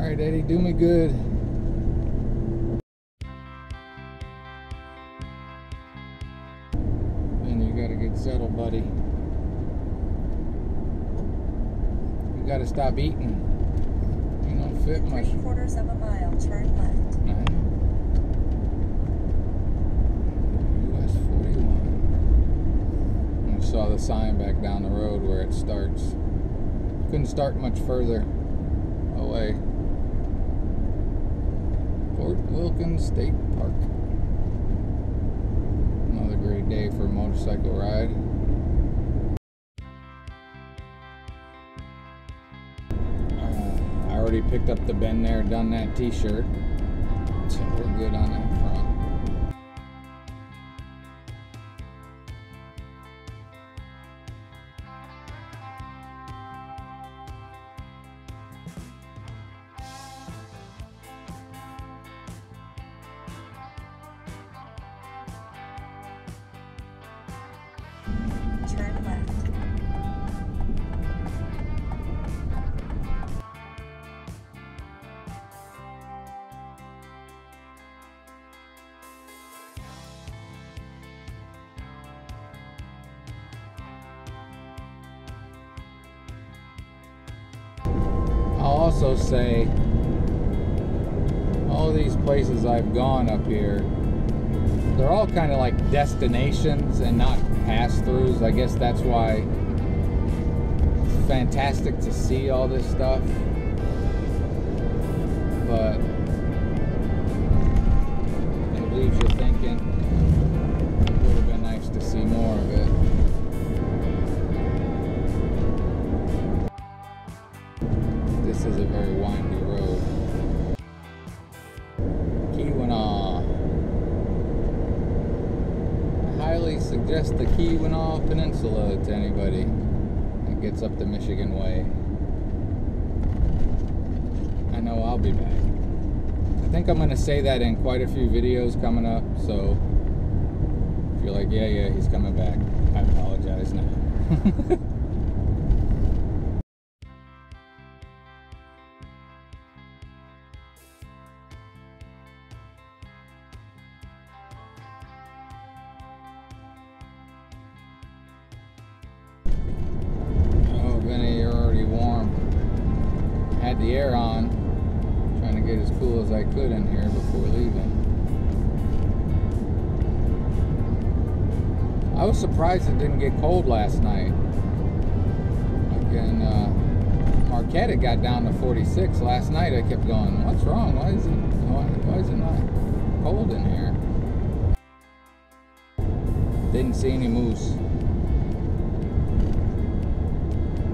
Alright, Eddie, do me good. And you gotta get settled, buddy. You gotta stop eating. You don't fit much. 3/4 of a mile, turn left. US 41. I saw the sign back down the road where it starts. Couldn't start much further away. Fort Wilkins State Park. Another great day for a motorcycle ride. I already picked up the been there, done that t-shirt. So we're good on that front. Turn left. I'll also say all these places I've gone up here, they're all kind of like destinations and not pass-throughs. I guess that's why it's fantastic to see all this stuff, but it leaves you thinking it would have been nice to see more of it. This is a very windy road. Keweenaw. I highly suggest the Keweenaw Peninsula to anybody that gets up the Michigan way. I know I'll be back. I think I'm going to say that in quite a few videos coming up, so if you're like, yeah, he's coming back, I apologize now. Had the air on, trying to get as cool as I could in here before leaving. I was surprised it didn't get cold last night. Again, Marquette, it got down to 46 last night. I kept going, what's wrong? Why is it not cold in here? Didn't see any moose.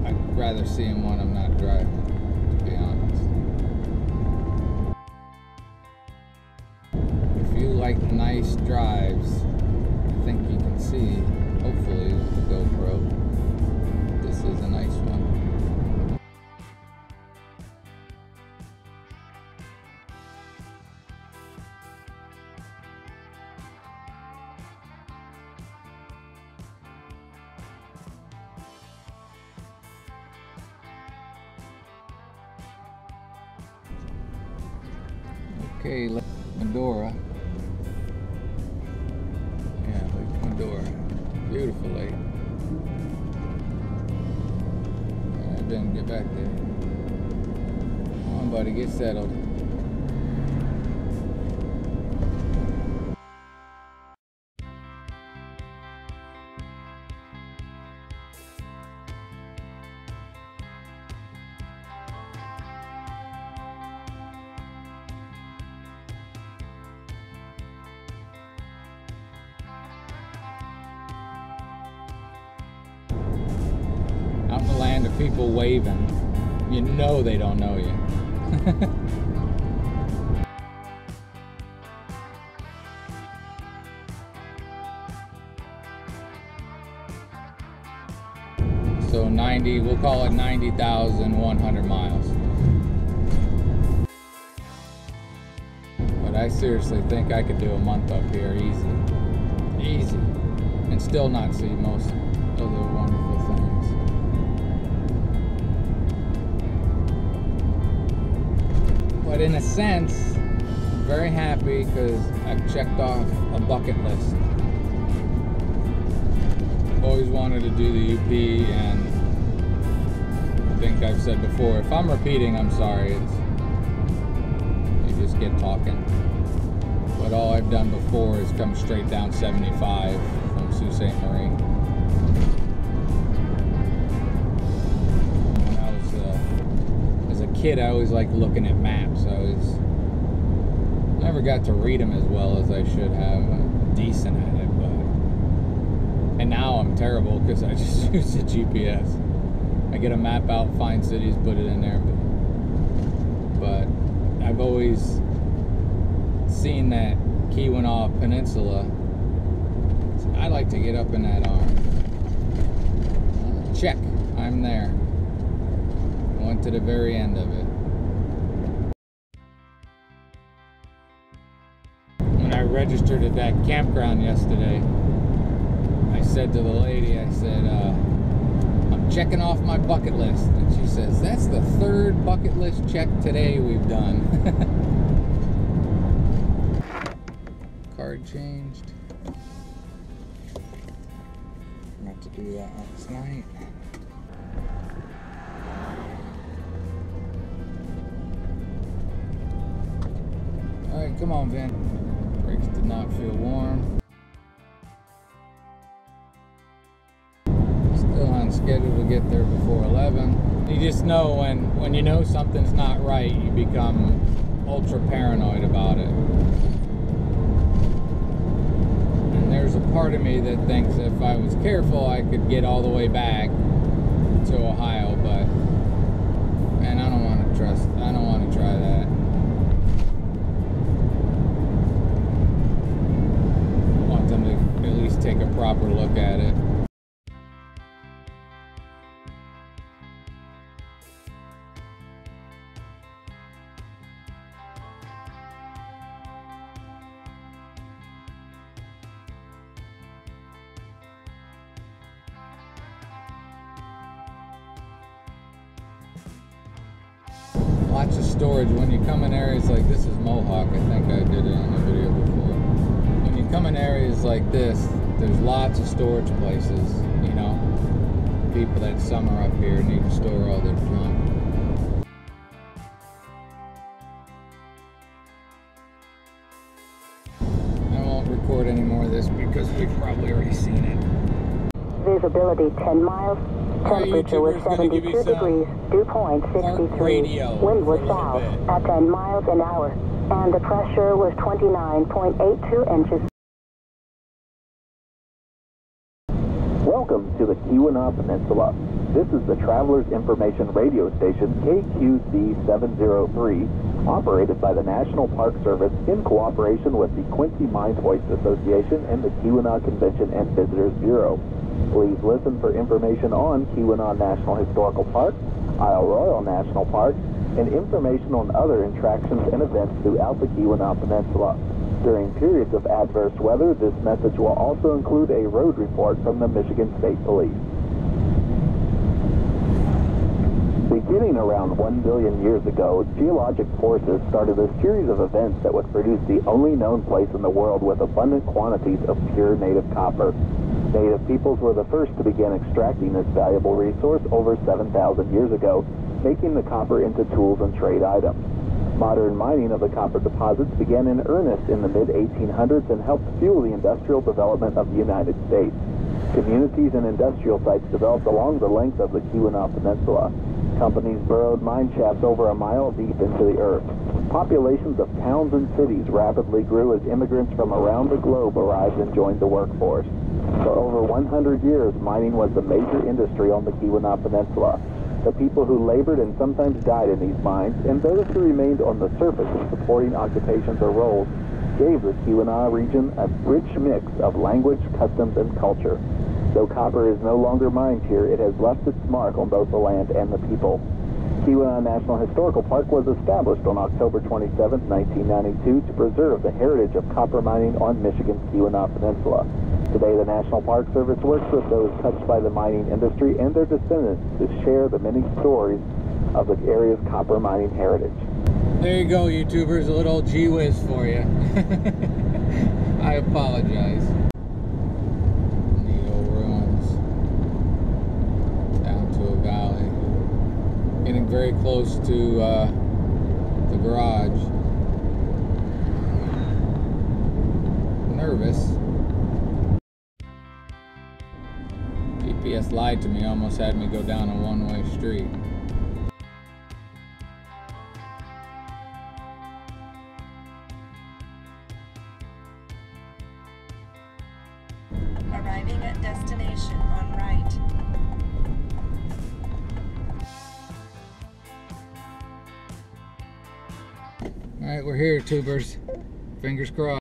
I'd rather see them when I'm not driving. Be honest. If you like nice drives, I think you can see, hopefully with the GoPro, this is a nice one. Okay, Lake Medora. Yeah, Lake Medora. Beautiful lake. Yeah, Ben, get back there. Come on, buddy, get settled. Out in the land of people waving, you know they don't know you. So 90, we'll call it 90,100 miles. But I seriously think I could do a month up here easy. Easy. And still not see most other wonderful things. But in a sense, I'm very happy because I've checked off a bucket list. I've always wanted to do the UP, and I think I've said before, if I'm repeating, I'm sorry. You just get talking. But all I've done before is come straight down 75 from Sault Ste. Marie. When I was as a kid, I always liked looking at maps. I never got to read them as well as I should have. I'm decent at it, and now I'm terrible because I just use the GPS. I get a map out, find cities, put it in there. But I've always seen that Keweenaw Peninsula. I'd like to get up in that arm. Check, I'm there. Went to the very end of it. When I registered at that campground yesterday, I said to the lady, I said, I'm checking off my bucket list. And she says, that's the third bucket list check today we've done. Card changed. I'm going to have to do that last night. Alright, come on, Vin. Brakes did not feel warm. Still on schedule to get there before 11. You just know when you know something's not right, you become ultra paranoid about it. And there's a part of me that thinks if I was careful, I could get all the way back to Ohio, but man, I don't want to try that. I want them to at least take a proper look at it. Lots of storage. When you come in areas like this is Mohawk, I think I did it in the video before. When you come in areas like this, there's lots of storage places, you know. People that summer up here need to store all their junk. I won't record any more of this because we've probably already seen it. Visibility 10 miles. Temperature was 72 degrees, dew point 63. Wind was south at 10 miles an hour, and the pressure was 29.82 inches. Welcome to the Keweenaw Peninsula. This is the Travelers Information Radio Station KQC 703, operated by the National Park Service in cooperation with the Quincy Mine Hoist Association and the Keweenaw Convention and Visitors Bureau. Please listen for information on Keweenaw National Historical Park, Isle Royale National Park, and information on other attractions and events throughout the Keweenaw Peninsula. During periods of adverse weather, this message will also include a road report from the Michigan State Police. Beginning around 1 billion years ago, geologic forces started a series of events that would produce the only known place in the world with abundant quantities of pure native copper. Native peoples were the first to begin extracting this valuable resource over 7,000 years ago, making the copper into tools and trade items. Modern mining of the copper deposits began in earnest in the mid-1800s and helped fuel the industrial development of the United States. Communities and industrial sites developed along the length of the Keweenaw Peninsula. Companies burrowed mine shafts over a mile deep into the earth. Populations of towns and cities rapidly grew as immigrants from around the globe arrived and joined the workforce. For over 100 years, mining was the major industry on the Keweenaw Peninsula. The people who labored and sometimes died in these mines, and those who remained on the surface in supporting occupations or roles, gave the Keweenaw region a rich mix of language, customs, and culture. Though copper is no longer mined here, it has left its mark on both the land and the people. Keweenaw National Historical Park was established on October 27, 1992 to preserve the heritage of copper mining on Michigan's Keweenaw Peninsula. Today, the National Park Service works with those touched by the mining industry and their descendants to share the many stories of the area's copper mining heritage. There you go, YouTubers, a little gee whiz for you. I apologize. Neat old ruins. Down to a valley. Getting very close to the garage. Nervous. GPS lied to me, almost had me go down a one-way street. Arriving at destination on right. Alright, we're here, tubers. Fingers crossed.